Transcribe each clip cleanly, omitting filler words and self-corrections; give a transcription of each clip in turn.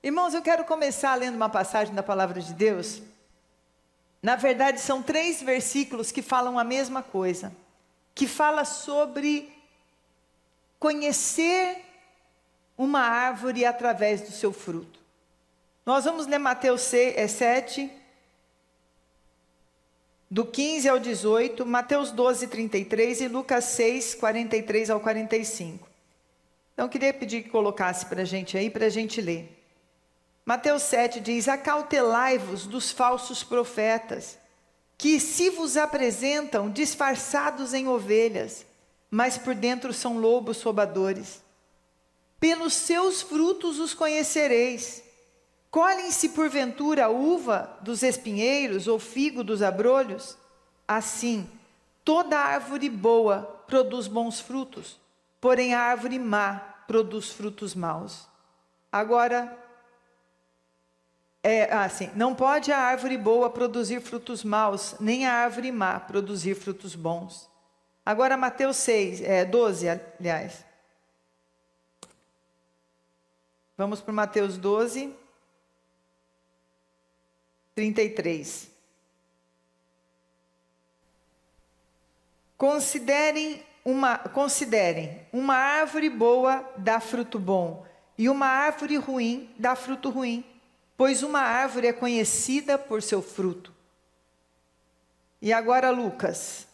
Irmãos, eu quero começar lendo uma passagem da palavra de Deus. Na verdade, são 3 versículos que falam a mesma coisa, que fala sobre conhecer uma árvore através do seu fruto. Nós vamos ler Mateus 7, do 15 ao 18, Mateus 12, 33 e Lucas 6, 43 ao 45. Então, eu queria pedir que colocasse para a gente aí, para a gente ler. Mateus 7 diz: acautelai-vos dos falsos profetas, que se vos apresentam disfarçados em ovelhas, mas por dentro são lobos roubadores. Pelos seus frutos os conhecereis. Colhem-se porventura a uva dos espinheiros ou figo dos abrolhos? Assim, toda árvore boa produz bons frutos, porém a árvore má produz frutos maus. Agora, não pode a árvore boa produzir frutos maus, nem a árvore má produzir frutos bons. Agora Mateus 12, aliás. Vamos para Mateus 12, 33. Considerem uma árvore boa dá fruto bom, e uma árvore ruim dá fruto ruim, pois uma árvore é conhecida por seu fruto. E agora Lucas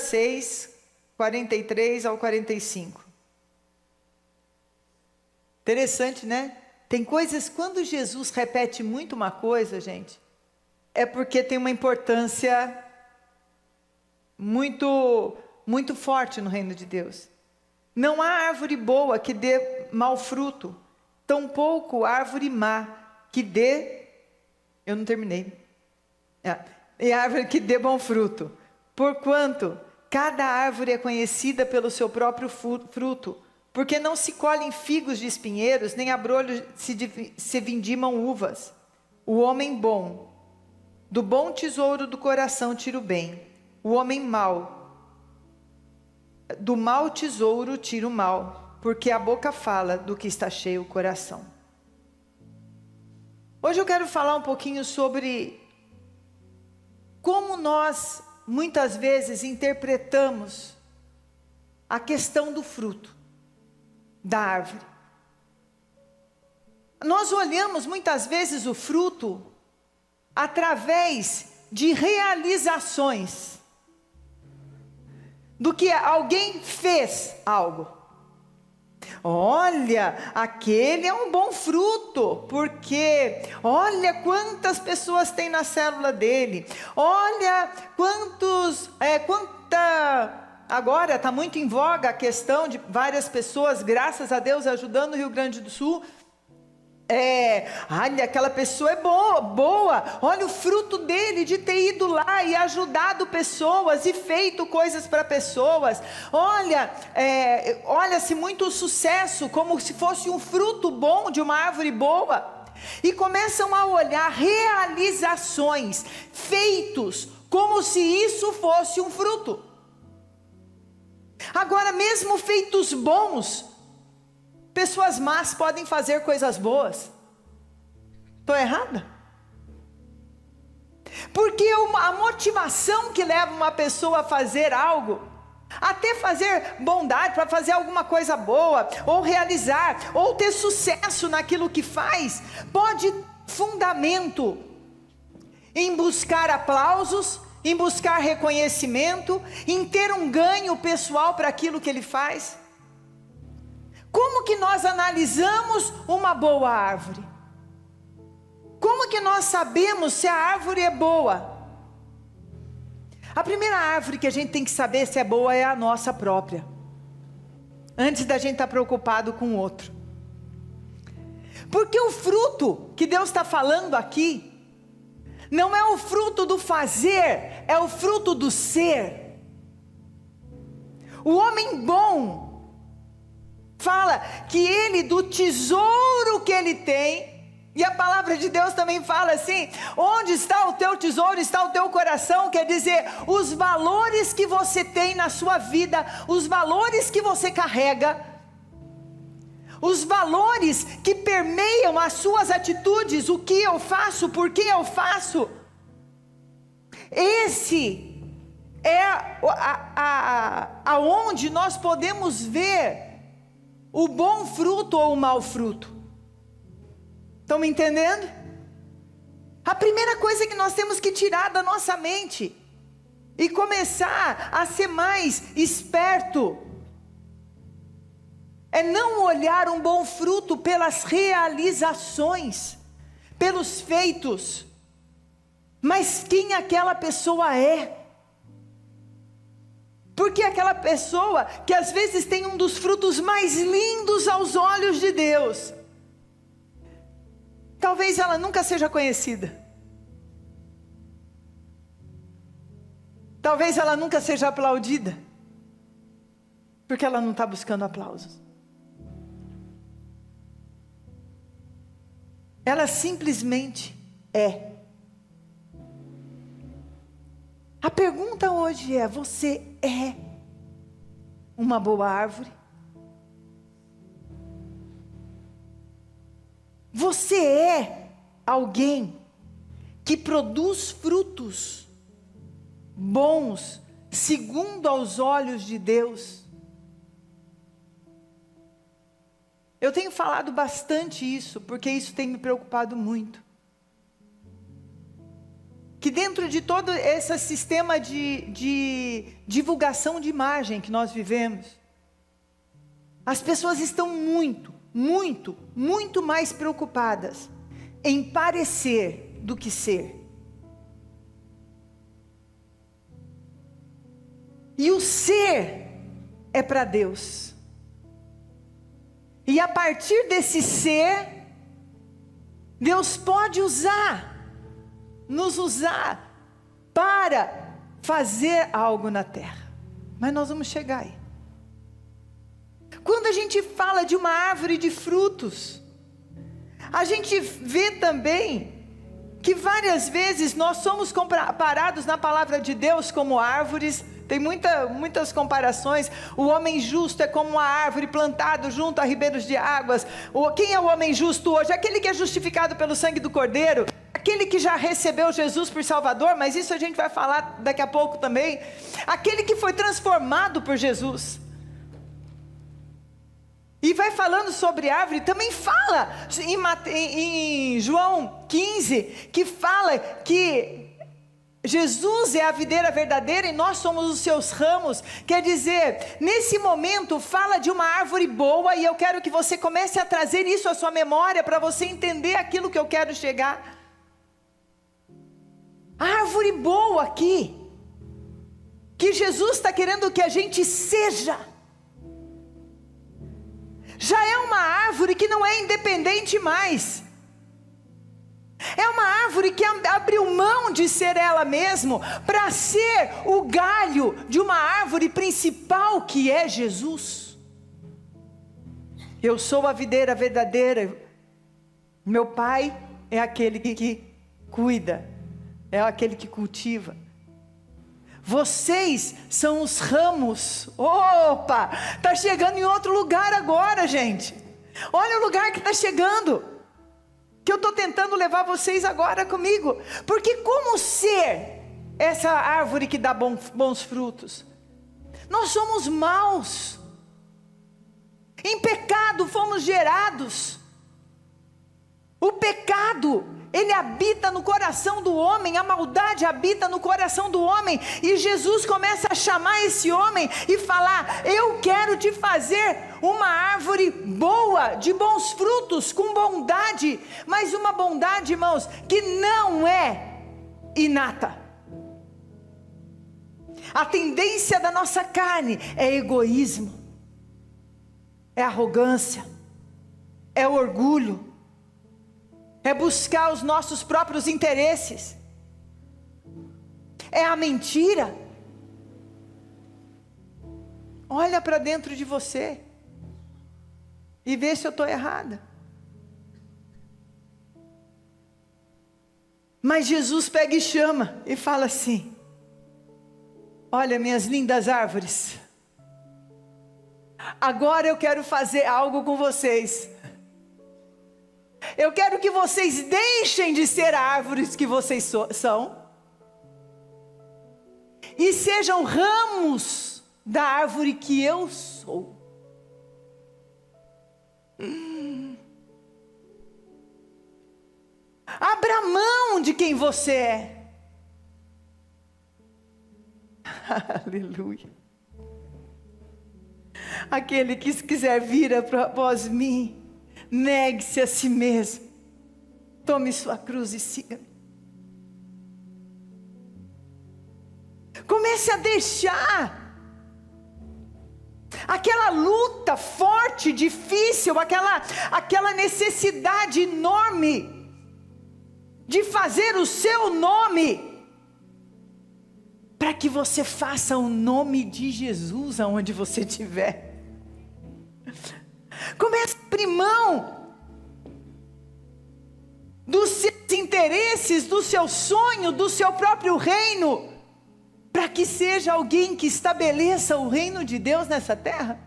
6, 43 ao 45. Interessante, né? Tem coisas, quando Jesus repete muito uma coisa, gente, é porque tem uma importância muito, muito forte no reino de Deus. Não há árvore boa que dê mau fruto, tampouco árvore má que dê, eu não terminei, e árvore que dê bom fruto. Porquanto cada árvore é conhecida pelo seu próprio fruto, porque não se colhem figos de espinheiros, nem abrolhos se vindimam uvas. O homem bom, do bom tesouro do coração tira o bem. O homem mau, do mau tesouro tira o mal, porque a boca fala do que está cheio o coração. Hoje eu quero falar um pouquinho sobre como nós, muitas vezes, interpretamos a questão do fruto da árvore. Nós olhamos muitas vezes o fruto através de realizações, do que alguém fez algo. Olha, aquele é um bom fruto, porque olha quantas pessoas tem na célula dele, olha agora está muito em voga a questão de várias pessoas, graças a Deus, ajudando o Rio Grande do Sul. Olha, aquela pessoa é boa, olha o fruto dele de ter ido lá e ajudado pessoas e feito coisas para pessoas. Olha-se muito sucesso como se fosse um fruto bom de uma árvore boa. E começam a olhar realizações, feitos, como se isso fosse um fruto. Agora, mesmo feitos bons, pessoas más podem fazer coisas boas. Estou errada? Porque a motivação que leva uma pessoa a fazer algo, até fazer bondade, para fazer alguma coisa boa, ou realizar, ou ter sucesso naquilo que faz, pode fundamento em buscar aplausos, em buscar reconhecimento, em ter um ganho pessoal para aquilo que ele faz. Como que nós analisamos uma boa árvore? Como que nós sabemos se a árvore é boa? A primeira árvore que a gente tem que saber se é boa é a nossa própria, antes da gente estar preocupado com o outro. Porque o fruto que Deus está falando aqui, não é o fruto do fazer, é o fruto do ser. O homem bom fala que ele, do tesouro que ele tem, e a palavra de Deus também fala assim: onde está o teu tesouro, está o teu coração. Quer dizer, os valores que você tem na sua vida, os valores que você carrega, os valores que permeiam as suas atitudes, o que eu faço, por que eu faço. Esse é aonde nós podemos ver o bom fruto ou o mau fruto. Estão me entendendo? A primeira coisa que nós temos que tirar da nossa mente e começar a ser mais esperto é não olhar um bom fruto pelas realizações, pelos feitos, mas quem aquela pessoa é. Porque aquela pessoa que às vezes tem um dos frutos mais lindos aos olhos de Deus, talvez ela nunca seja conhecida. Talvez ela nunca seja aplaudida, porque ela não está buscando aplausos. Ela simplesmente é. A pergunta hoje é: você é uma boa árvore? Você é alguém que produz frutos bons, segundo aos olhos de Deus? Eu tenho falado bastante isso, porque isso tem me preocupado muito. Que dentro de todo esse sistema de divulgação de imagem que nós vivemos, as pessoas estão muito mais preocupadas em parecer do que ser. E o ser é para Deus. E a partir desse ser, Deus pode nos usar para fazer algo na terra. Mas nós vamos chegar aí. Quando a gente fala de uma árvore de frutos, a gente vê também que várias vezes nós somos comparados na palavra de Deus como árvores. Tem muitas comparações. O homem justo é como uma árvore plantada junto a ribeiros de águas. Quem é o homem justo hoje? Aquele que é justificado pelo sangue do Cordeiro, aquele que já recebeu Jesus por Salvador, mas isso a gente vai falar daqui a pouco também. Aquele que foi transformado por Jesus. E vai falando sobre árvore, também fala em João 15, que fala que Jesus é a videira verdadeira e nós somos os seus ramos. Quer dizer, nesse momento fala de uma árvore boa, e eu quero que você comece a trazer isso à sua memória, para você entender aquilo que eu quero chegar. A árvore boa aqui, que Jesus está querendo que a gente seja, já é uma árvore que não é independente mais. É uma árvore que abriu mão de ser ela mesma para ser o galho de uma árvore principal, que é Jesus. Eu sou a videira verdadeira. Meu Pai é aquele que cuida, é aquele que cultiva. Vocês são os ramos. Opa, está chegando em outro lugar agora, gente. Olha o lugar que está chegando, que eu estou tentando levar vocês agora comigo. Porque como ser essa árvore que dá bons frutos? Nós somos maus. Em pecado fomos gerados. O pecado, ele habita no coração do homem, a maldade habita no coração do homem, e Jesus começa a chamar esse homem e falar: eu quero te fazer uma árvore boa, de bons frutos, com bondade, mas uma bondade, irmãos, que não é inata. A tendência da nossa carne é egoísmo, é arrogância, é orgulho, é buscar os nossos próprios interesses, é a mentira. Olha para dentro de você e vê se eu estou errada. Mas Jesus pega e chama e fala assim: olha, minhas lindas árvores, Agora eu quero fazer algo com vocês. Eu quero que vocês deixem de ser árvores que vocês são e sejam ramos da árvore que eu sou. Abra mão de quem você é. Aleluia. Aquele que quiser vir após mim, negue-se a si mesmo, tome sua cruz e siga-me. Comece a deixar aquela luta forte, difícil, aquela necessidade enorme de fazer o seu nome, para que você faça o nome de Jesus aonde você estiver. Comece a abrir mão dos seus interesses, do seu sonho, do seu próprio reino, para que seja alguém que estabeleça o reino de Deus nessa terra.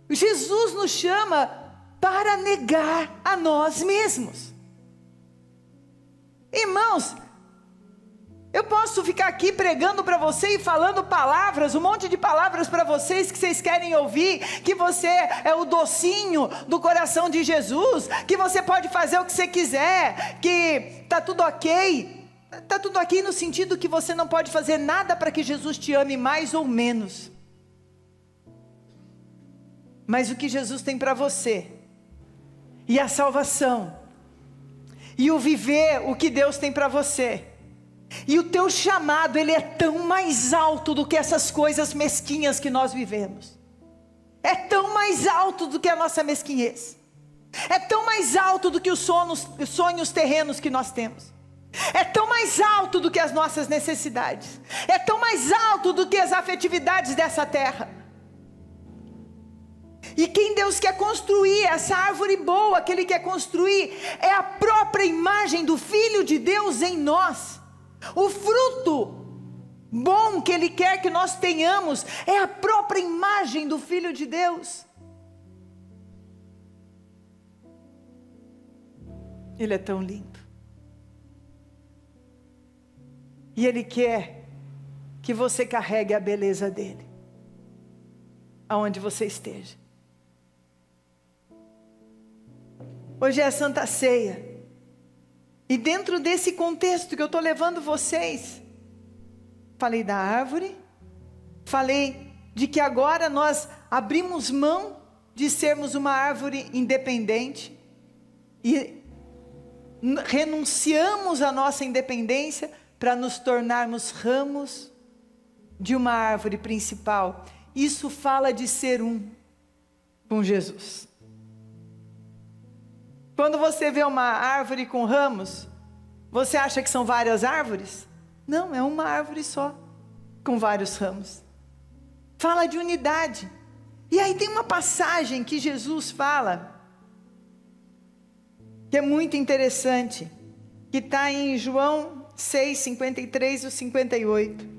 Jesus nos chama para negar a nós mesmos. Irmãos, eu posso ficar aqui pregando para você e falando palavras, um monte de palavras para vocês que vocês querem ouvir, que você é o docinho do coração de Jesus, que você pode fazer o que você quiser, que está tudo ok. Está tudo ok no sentido que você não pode fazer nada para que Jesus te ame mais ou menos. Mas o que Jesus tem para você, e a salvação, e o viver o que Deus tem para você, e o teu chamado, ele é tão mais alto do que essas coisas mesquinhas que nós vivemos. É tão mais alto do que a nossa mesquinhez. É tão mais alto do que os sonhos terrenos que nós temos. É tão mais alto do que as nossas necessidades. É tão mais alto do que as afetividades dessa terra. E quem Deus quer construir, essa árvore boa que Ele quer construir, é a própria imagem do Filho de Deus em nós. O fruto bom que Ele quer que nós tenhamos, é a própria imagem do Filho de Deus. Ele é tão lindo. E Ele quer que você carregue a beleza dEle, aonde você esteja. Hoje é a Santa Ceia. E dentro desse contexto que eu estou levando vocês, falei da árvore, falei de que agora nós abrimos mão de sermos uma árvore independente e renunciamos à nossa independência para nos tornarmos ramos de uma árvore principal. Isso fala de ser um com Jesus. Quando você vê uma árvore com ramos, você acha que são várias árvores? Não, é uma árvore só, com vários ramos. Fala de unidade. E aí tem uma passagem que Jesus fala, que é muito interessante, que está em João 6, 53 e 58.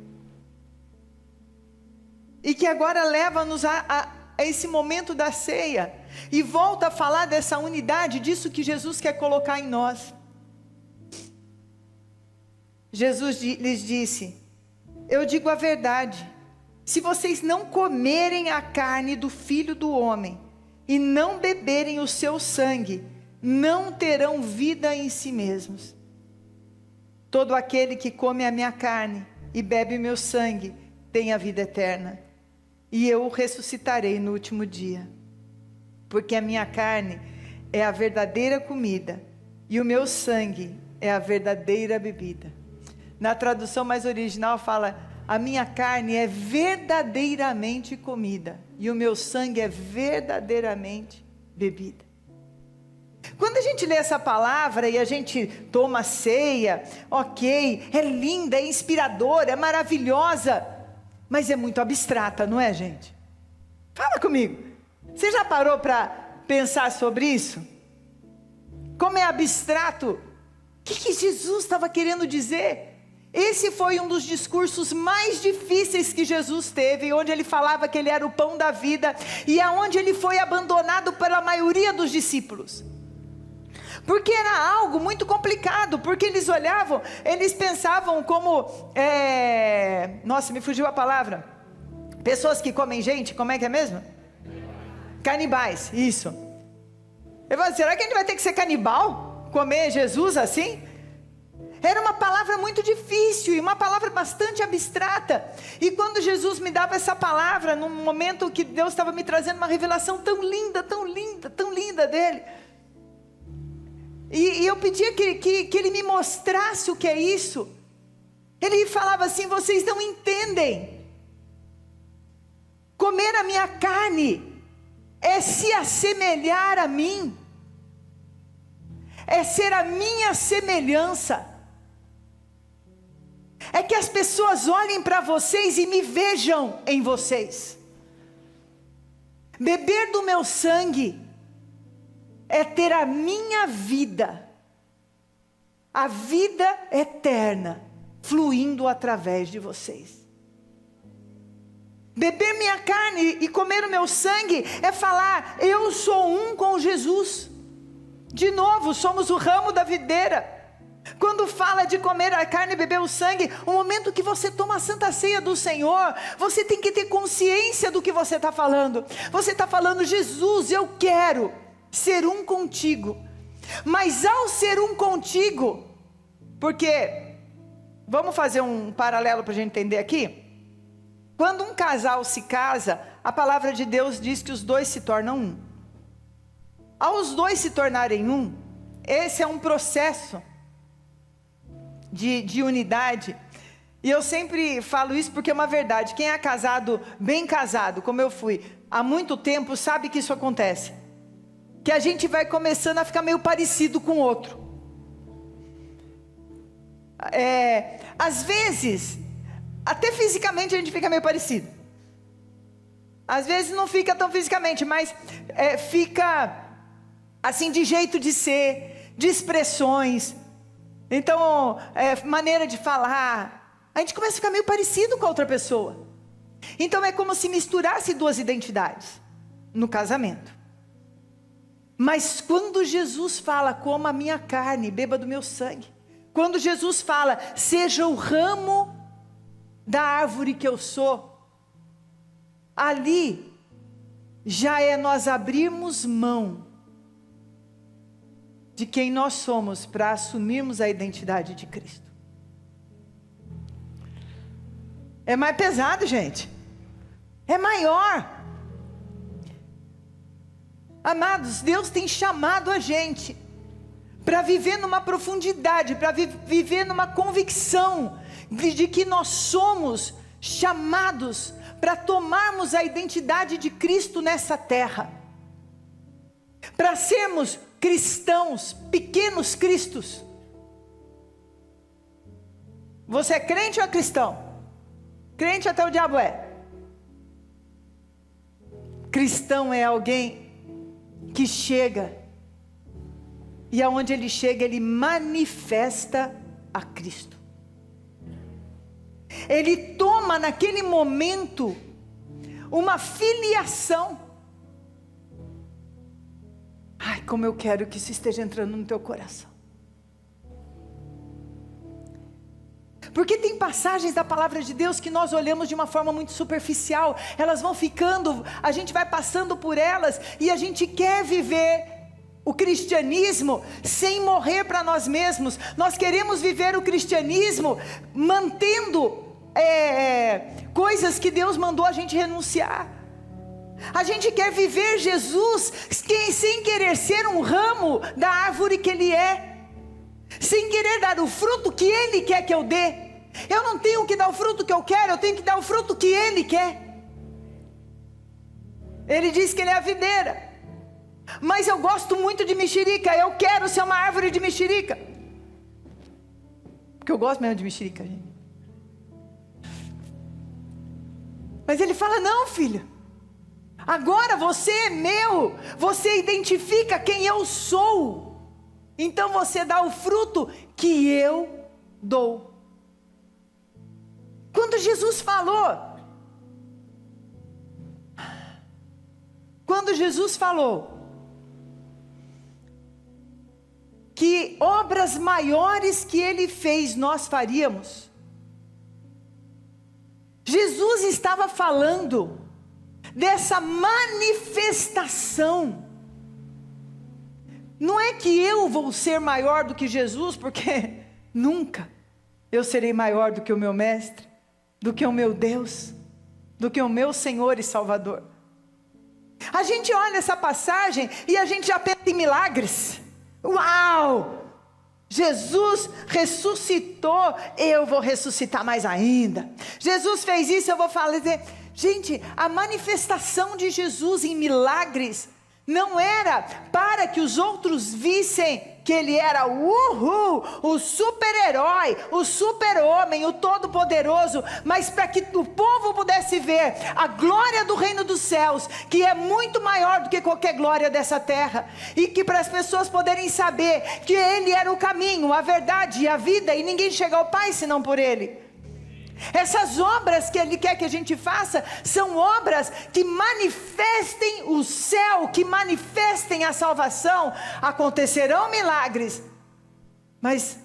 E que agora leva-nos a esse momento da ceia, e volta a falar dessa unidade, disso que Jesus quer colocar em nós. Jesus lhes disse: eu digo a verdade, se vocês não comerem a carne do Filho do Homem, e não beberem o seu sangue, não terão vida em si mesmos. Todo aquele que come a minha carne e bebe o meu sangue, tem a vida eterna, e eu o ressuscitarei no último dia. Porque a minha carne é a verdadeira comida, e o meu sangue é a verdadeira bebida. Na tradução mais original fala: a minha carne é verdadeiramente comida, e o meu sangue é verdadeiramente bebida. Quando a gente lê essa palavra e a gente toma ceia, ok, é linda, é inspiradora, é maravilhosa, mas é muito abstrata, não é, gente? Fala comigo. Você já parou para pensar sobre isso? Como é abstrato? O que Jesus estava querendo dizer? Esse foi um dos discursos mais difíceis que Jesus teve, onde ele falava que ele era o pão da vida, e aonde ele foi abandonado pela maioria dos discípulos. Porque era algo muito complicado, porque eles olhavam, eles pensavam como, nossa, me fugiu a palavra, pessoas que comem gente, como é que é mesmo? Canibais, isso. Eu falei, será que a gente vai ter que ser canibal? Comer Jesus assim? Era uma palavra muito difícil e uma palavra bastante abstrata. E quando Jesus me dava essa palavra, num momento que Deus estava me trazendo uma revelação tão linda, tão linda, tão linda dele. E eu pedia que ele me mostrasse o que é isso. Ele falava assim, vocês não entendem. Comer a minha carne é se assemelhar a mim. É ser a minha semelhança. É que as pessoas olhem para vocês e me vejam em vocês. Beber do meu sangue é ter a minha vida, a vida eterna, fluindo através de vocês. Beber minha carne e comer o meu sangue é falar, eu sou um com Jesus. De novo, somos o ramo da videira. Quando fala de comer a carne e beber o sangue, o momento que você toma a Santa Ceia do Senhor, você tem que ter consciência do que você está falando. Você está falando, Jesus, eu quero ser um contigo. Mas ao ser um contigo, porque, vamos fazer um paralelo para a gente entender aqui. Quando um casal se casa, a palavra de Deus diz que os dois se tornam um. Ao os dois se tornarem um, esse é um processo de unidade. E eu sempre falo isso porque é uma verdade. Quem é casado, bem casado, como eu fui, há muito tempo, sabe que isso acontece. Que a gente vai começando a ficar meio parecido com o outro. Às vezes, até fisicamente a gente fica meio parecido. Às vezes não fica tão fisicamente, mas fica assim de jeito de ser, de expressões. Então, maneira de falar. A gente começa a ficar meio parecido com a outra pessoa. Então é como se misturasse duas identidades no casamento. Mas quando Jesus fala, coma a minha carne, beba do meu sangue. Quando Jesus fala, seja o ramo da árvore que eu sou. Ali, já é nós abrirmos mão de quem nós somos para assumirmos a identidade de Cristo. É mais pesado, gente. É maior. Amados, Deus tem chamado a gente para viver numa profundidade, para viver numa convicção de que nós somos chamados para tomarmos a identidade de Cristo nessa terra. Para sermos cristãos, pequenos cristos. Você é crente ou é cristão? Crente até o diabo é. Cristão é alguém que chega, e aonde ele chega, ele manifesta a Cristo. Ele toma naquele momento uma filiação. Ai, como eu quero que isso esteja entrando no teu coração. Porque tem passagens da palavra de Deus que nós olhamos de uma forma muito superficial. Elas vão ficando, a gente vai passando por elas, e a gente quer viver o cristianismo sem morrer para nós mesmos. Nós queremos viver o cristianismo mantendo coisas que Deus mandou a gente renunciar. A gente quer viver Jesus sem querer ser um ramo da árvore que Ele é, sem querer dar o fruto que Ele quer que eu dê. Eu não tenho que dar o fruto que eu quero, eu tenho que dar o fruto que Ele quer. Ele diz que Ele é a videira, mas eu gosto muito de mexerica, eu quero ser uma árvore de mexerica, porque eu gosto mesmo de mexerica, gente. Mas Ele fala, não, filho, agora você é meu, você identifica quem eu sou, então você dá o fruto que eu dou. Quando Jesus falou que obras maiores que Ele fez nós faríamos, Jesus estava falando dessa manifestação. Não é que eu vou ser maior do que Jesus, porque nunca eu serei maior do que o meu mestre, do que o meu Deus, do que o meu Senhor e Salvador. A gente olha essa passagem e a gente já pensa em milagres. Uau! Jesus ressuscitou, eu vou ressuscitar mais ainda. Jesus fez isso, eu vou fazer. Gente, a manifestação de Jesus em milagres não era para que os outros vissem que Ele era o super-herói, o super-homem, o todo-poderoso, mas para que o povo pudesse ver a glória do reino dos céus, que é muito maior do que qualquer glória dessa terra, e que para as pessoas poderem saber que Ele era o caminho, a verdade e a vida, e ninguém chega ao Pai senão por Ele. Essas obras que Ele quer que a gente faça, são obras que manifestem o céu, que manifestem a salvação. Acontecerão milagres, mas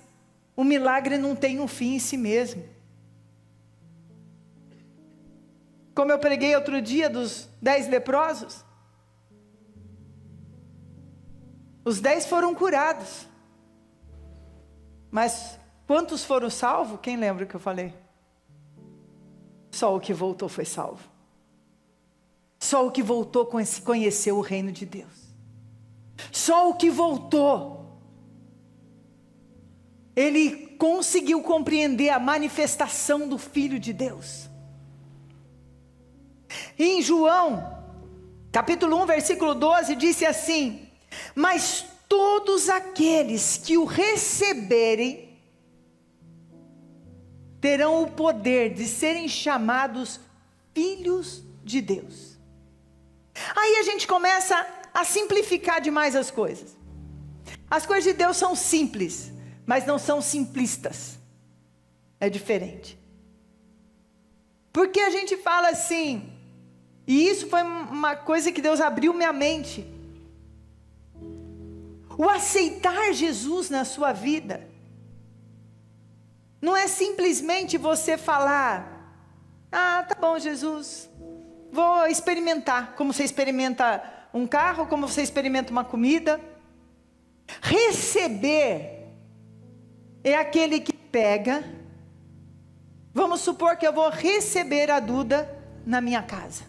o milagre não tem um fim em si mesmo. Como eu preguei outro dia dos 10 leprosos, os 10 foram curados, mas quantos foram salvos? Quem lembra o que eu falei? Só o que voltou foi salvo. Só o que voltou conheceu o reino de Deus. Só o que voltou, ele conseguiu compreender a manifestação do Filho de Deus. E em João, capítulo 1, versículo 12, disse assim: mas todos aqueles que o receberem, terão o poder de serem chamados filhos de Deus. Aí a gente começa a simplificar demais as coisas. As coisas de Deus são simples, mas não são simplistas. É diferente. Porque a gente fala assim, e isso foi uma coisa que Deus abriu minha mente. O aceitar Jesus na sua vida não é simplesmente você falar: ah, tá bom, Jesus, vou experimentar. Como você experimenta um carro, como você experimenta uma comida. Receber é aquele que pega. Vamos supor que eu vou receber a Duda na minha casa.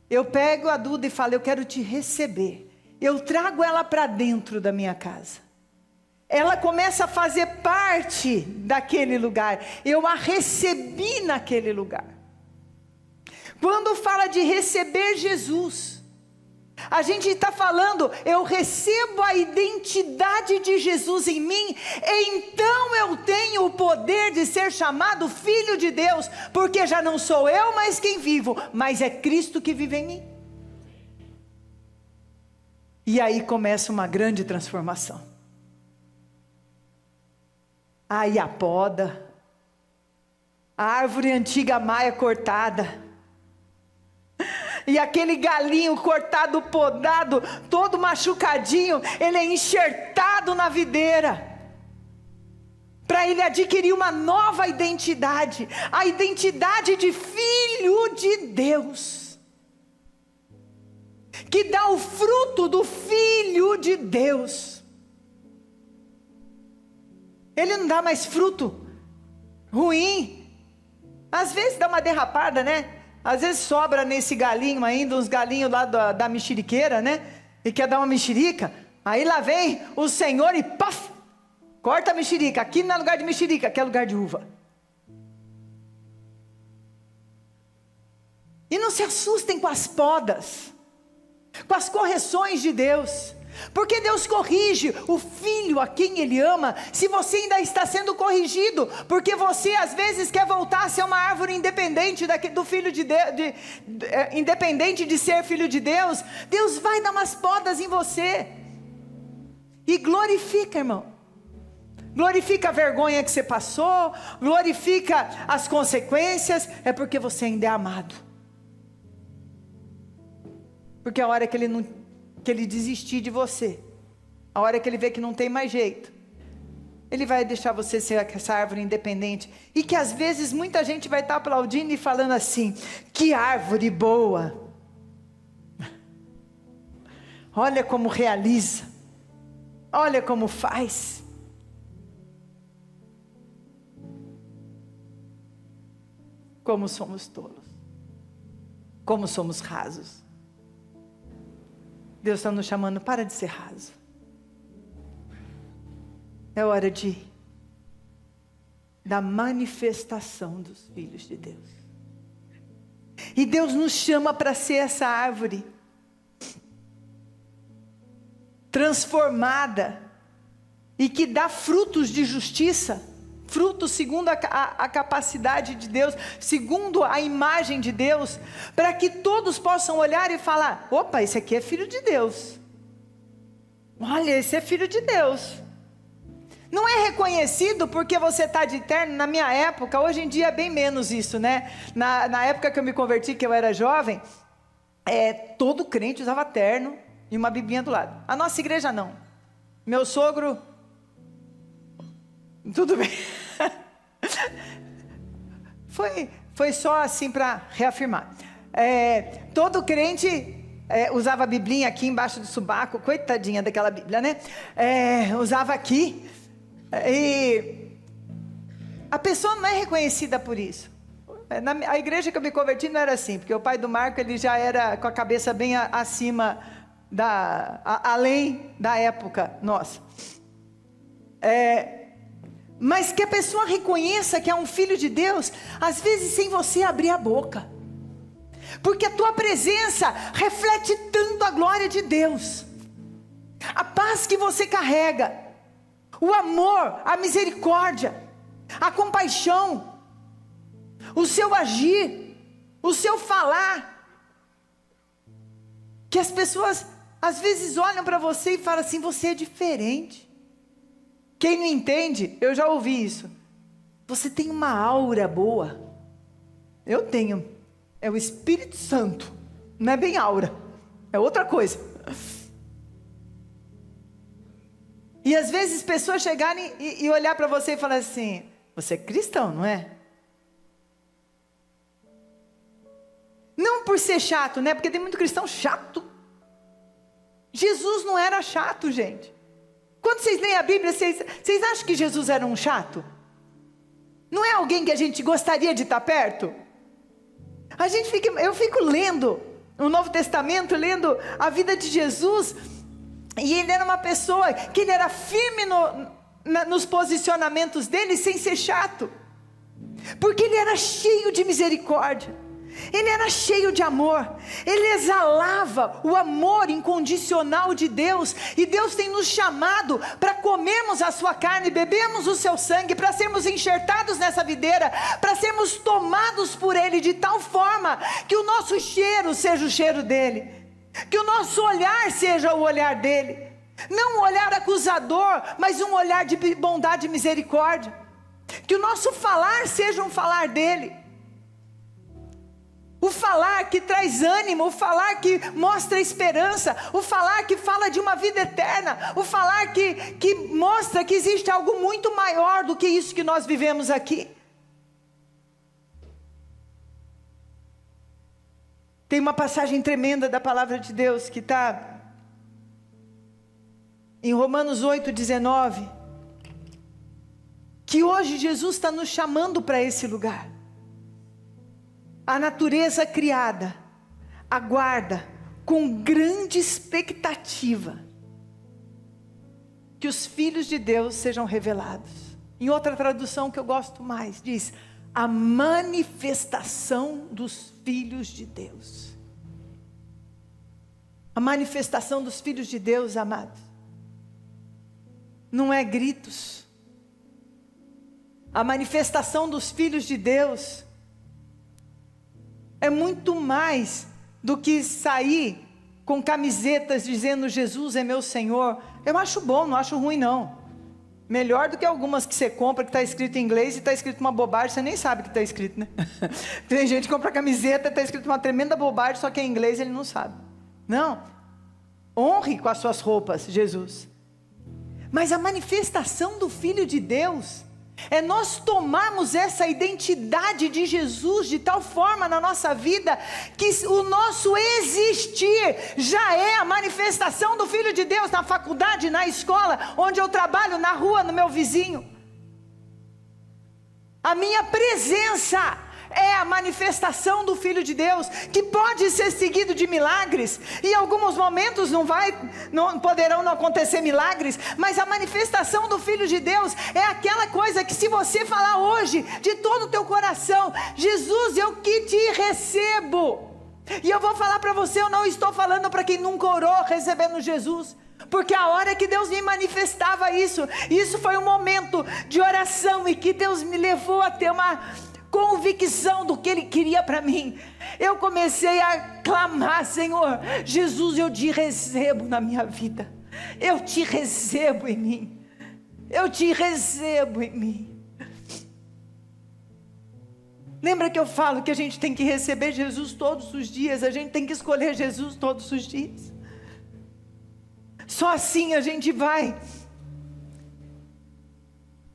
Eu pego a Duda e falo: eu quero te receber. Eu trago ela para dentro da minha casa. Ela começa a fazer parte daquele lugar. Eu a recebi naquele lugar. Quando fala de receber Jesus, a gente está falando: eu recebo a identidade de Jesus em mim, então eu tenho o poder de ser chamado filho de Deus, porque já não sou eu mais quem vivo, mas é Cristo que vive em mim. E aí começa uma grande transformação. Aí a poda, a árvore antiga maia cortada, e aquele galinho cortado, podado, todo machucadinho, ele é enxertado na videira, para ele adquirir uma nova identidade, a identidade de filho de Deus, que dá o fruto do Filho de Deus. Ele não dá mais fruto ruim. Às vezes dá uma derrapada, né? Às vezes sobra nesse galinho ainda, uns galinhos lá da mexeriqueira, né? E quer dar uma mexerica. Aí lá vem o Senhor e paf! Corta a mexerica. Aqui não é lugar de mexerica, aqui é lugar de uva. E não se assustem com as podas, com as correções de Deus. Porque Deus corrige o filho a quem Ele ama, se você ainda está sendo corrigido, porque você às vezes quer voltar a ser uma árvore independente do filho de Deus, independente de ser filho de Deus. Deus vai dar umas podas em você, e glorifica, irmão, glorifica a vergonha que você passou, glorifica as consequências, é porque você ainda é amado. Porque a hora que ele desistir de você, a hora que ele vê que não tem mais jeito, ele vai deixar você ser essa árvore independente. E que às vezes muita gente vai estar aplaudindo e falando assim: que árvore boa, olha como realiza, olha como faz. Como somos tolos, como somos rasos. Deus está nos chamando para de ser raso. É hora da manifestação dos filhos de Deus. E Deus nos chama para ser essa árvore transformada e que dá frutos de justiça, frutos segundo a capacidade de Deus, segundo a imagem de Deus, para que todos possam olhar e falar: opa, esse aqui é filho de Deus. Olha, esse é filho de Deus. Não é reconhecido porque você está de terno. Na minha época, hoje em dia é bem menos isso, né? Na época que eu me converti, que eu era jovem, todo crente usava terno e uma biblinha do lado. A nossa igreja não. Meu sogro, tudo bem. Foi só assim para reafirmar. Todo crente usava a biblinha aqui embaixo do sobaco, coitadinha daquela bíblia, né? Usava aqui. E a pessoa não é reconhecida por isso. A igreja que eu me converti não era assim, porque o pai do Marco, ele já era com a cabeça bem acima além da época nossa. Mas que a pessoa reconheça que é um filho de Deus, às vezes sem você abrir a boca, porque a tua presença reflete tanto a glória de Deus, a paz que você carrega, o amor, a misericórdia, a compaixão, o seu agir, o seu falar, que as pessoas às vezes olham para você e falam assim: você é diferente. Quem não entende, eu já ouvi isso: você tem uma aura boa. Eu tenho, é o Espírito Santo, não é bem aura, é outra coisa. E às vezes pessoas chegarem e olhar para você e falar assim: você é cristão, não é? Não por ser chato, né? Porque tem muito cristão chato. Jesus não era chato, gente. Quando vocês leem a Bíblia, vocês acham que Jesus era um chato? Não é alguém que a gente gostaria de estar perto? Eu fico lendo o Novo Testamento, lendo a vida de Jesus, e ele era uma pessoa que ele era firme nos posicionamentos dele, sem ser chato, porque ele era cheio de misericórdia, ele era cheio de amor, ele exalava o amor incondicional de Deus. E Deus tem nos chamado para comermos a sua carne, bebermos o seu sangue, para sermos enxertados nessa videira, para sermos tomados por ele de tal forma que o nosso cheiro seja o cheiro dele, que o nosso olhar seja o olhar dele, não um olhar acusador, mas um olhar de bondade e misericórdia, que o nosso falar seja um falar dele, o falar que traz ânimo, o falar que mostra esperança, o falar que fala de uma vida eterna, o falar que mostra que existe algo muito maior do que isso que nós vivemos aqui. Tem uma passagem tremenda da palavra de Deus que está em Romanos 8:19, que hoje Jesus está nos chamando para esse lugar. A natureza criada aguarda com grande expectativa que os filhos de Deus sejam revelados. Em outra tradução que eu gosto mais, diz: a manifestação dos filhos de Deus. A manifestação dos filhos de Deus, amados, não é gritos. A manifestação dos filhos de Deus é muito mais do que sair com camisetas dizendo Jesus é meu Senhor. Eu acho bom, não acho ruim não. Melhor do que algumas que você compra, que está escrito em inglês e está escrito uma bobagem, você nem sabe o que está escrito, né? Tem gente que compra camiseta e está escrito uma tremenda bobagem, só que é em inglês ele não sabe. Não. Honre com as suas roupas, Jesus. Mas a manifestação do Filho de Deus é nós tomarmos essa identidade de Jesus de tal forma na nossa vida, que o nosso existir já é a manifestação do Filho de Deus, na faculdade, na escola, onde eu trabalho, na rua, no meu vizinho. A minha presença é a manifestação do Filho de Deus, que pode ser seguido de milagres. Em alguns momentos poderão não acontecer milagres, mas a manifestação do Filho de Deus é aquela coisa que, se você falar hoje de todo o teu coração: Jesus, eu que te recebo. E eu vou falar para você, eu não estou falando para quem nunca orou recebendo Jesus, porque a hora que Deus me manifestava isso foi um momento de oração, e que Deus me levou a ter uma convicção do que Ele queria para mim. Eu comecei a clamar: Senhor, Jesus, eu te recebo na minha vida, eu te recebo em mim, eu te recebo em mim. Lembra que eu falo que a gente tem que receber Jesus todos os dias, a gente tem que escolher Jesus todos os dias. Só assim a gente vai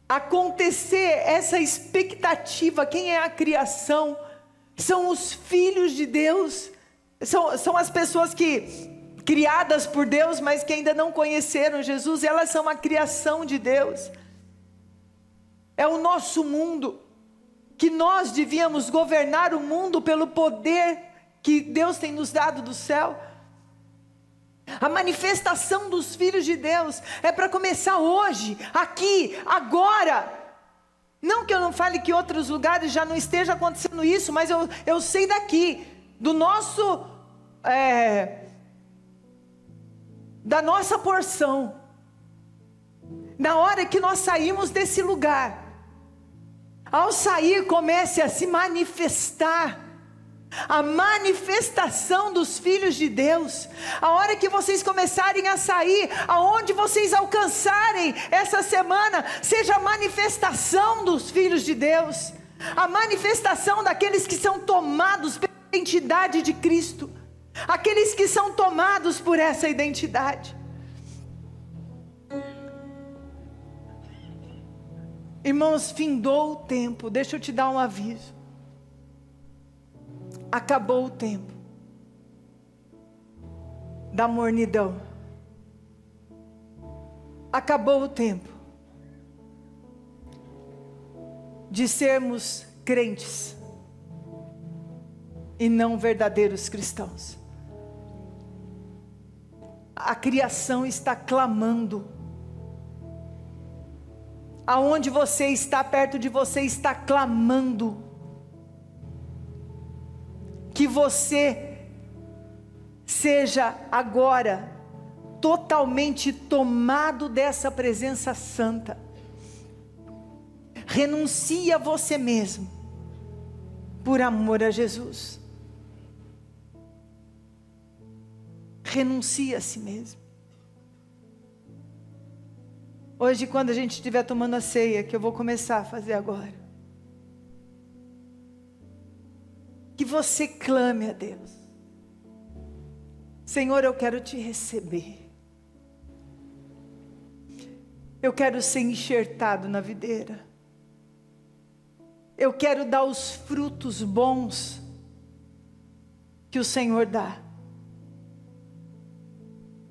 acontecer essa expectativa. Quem é a criação? São os filhos de Deus, são as pessoas criadas por Deus, mas que ainda não conheceram Jesus. Elas são a criação de Deus. É o nosso mundo, que nós devíamos governar o mundo pelo poder que Deus tem nos dado do céu. A manifestação dos filhos de Deus é para começar hoje, aqui, agora. Não que eu não fale que em outros lugares já não esteja acontecendo isso, mas eu sei daqui, da nossa porção. Na hora que nós saímos desse lugar, ao sair, comece a se manifestar a manifestação dos filhos de Deus. A hora que vocês começarem a sair, aonde vocês alcançarem essa semana, seja a manifestação dos filhos de Deus, a manifestação daqueles que são tomados pela identidade de Cristo, aqueles que são tomados por essa identidade. Irmãos, findou o tempo. Deixa eu te dar um aviso. Acabou o tempo da mornidão. Acabou o tempo de sermos crentes e não verdadeiros cristãos. A criação está clamando. Aonde você está, perto de você, está clamando que você seja agora totalmente tomado dessa presença santa. Renuncie a você mesmo por amor a Jesus. Renuncie a si mesmo. Hoje, quando a gente estiver tomando a ceia, que eu vou começar a fazer agora, que você clame a Deus: Senhor, eu quero te receber. Eu quero ser enxertado na videira. Eu quero dar os frutos bons que o Senhor dá.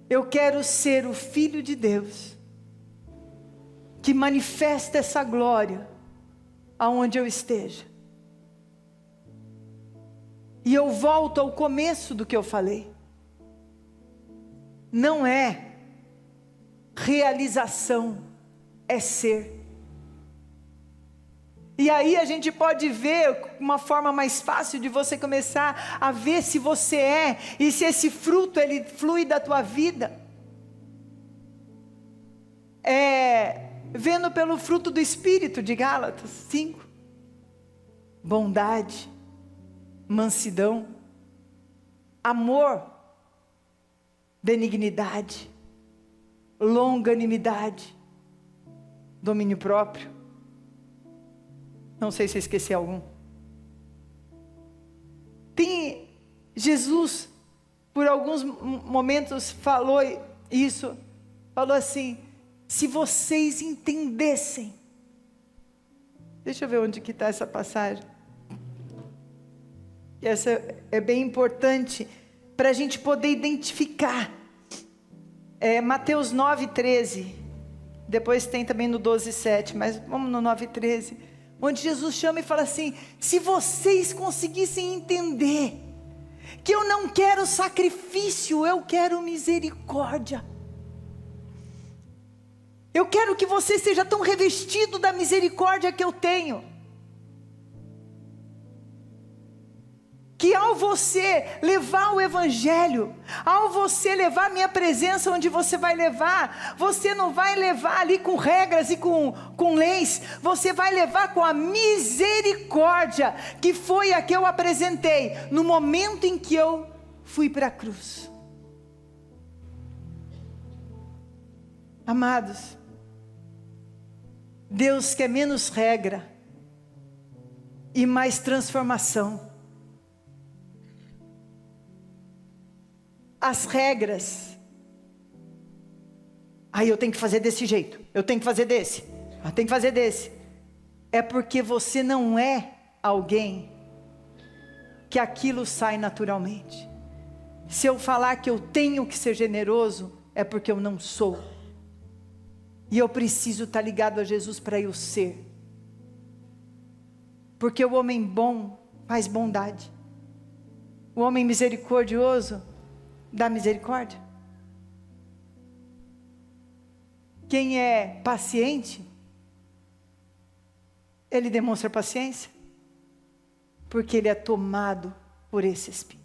Eu quero ser o Filho de Deus, que manifesta essa glória aonde eu esteja. E eu volto ao começo do que eu falei. Não é realização, é ser. E aí a gente pode ver uma forma mais fácil de você começar a ver se você é, e se esse fruto ele flui da tua vida. Vendo pelo fruto do Espírito de Gálatas 5. Bondade, mansidão, amor, benignidade, longanimidade, domínio próprio. Não sei se eu esqueci algum. Jesus, por alguns momentos, falou isso. Falou assim: se vocês entendessem. Deixa eu ver onde que está essa passagem. Essa é bem importante para a gente poder identificar. Mateus 9:13. Depois tem também no 12:7, mas vamos no 9:13. Onde Jesus chama e fala assim: se vocês conseguissem entender que eu não quero sacrifício, eu quero misericórdia. Eu quero que você seja tão revestido da misericórdia que eu tenho, que ao você levar o Evangelho, ao você levar a minha presença onde você vai levar, você não vai levar ali com regras e com leis, você vai levar com a misericórdia, que foi a que eu apresentei, no momento em que eu fui para a cruz. Amados, Deus quer menos regra e mais transformação. As regras, aí eu tenho que fazer desse jeito, eu tenho que fazer desse, eu tenho que fazer desse, é porque você não é alguém que aquilo sai naturalmente. Se eu falar que eu tenho que ser generoso, é porque eu não sou, e eu preciso estar ligado a Jesus para eu ser, porque o homem bom faz bondade, o homem misericordioso dá misericórdia. Quem é paciente, ele demonstra paciência, porque ele é tomado por esse Espírito.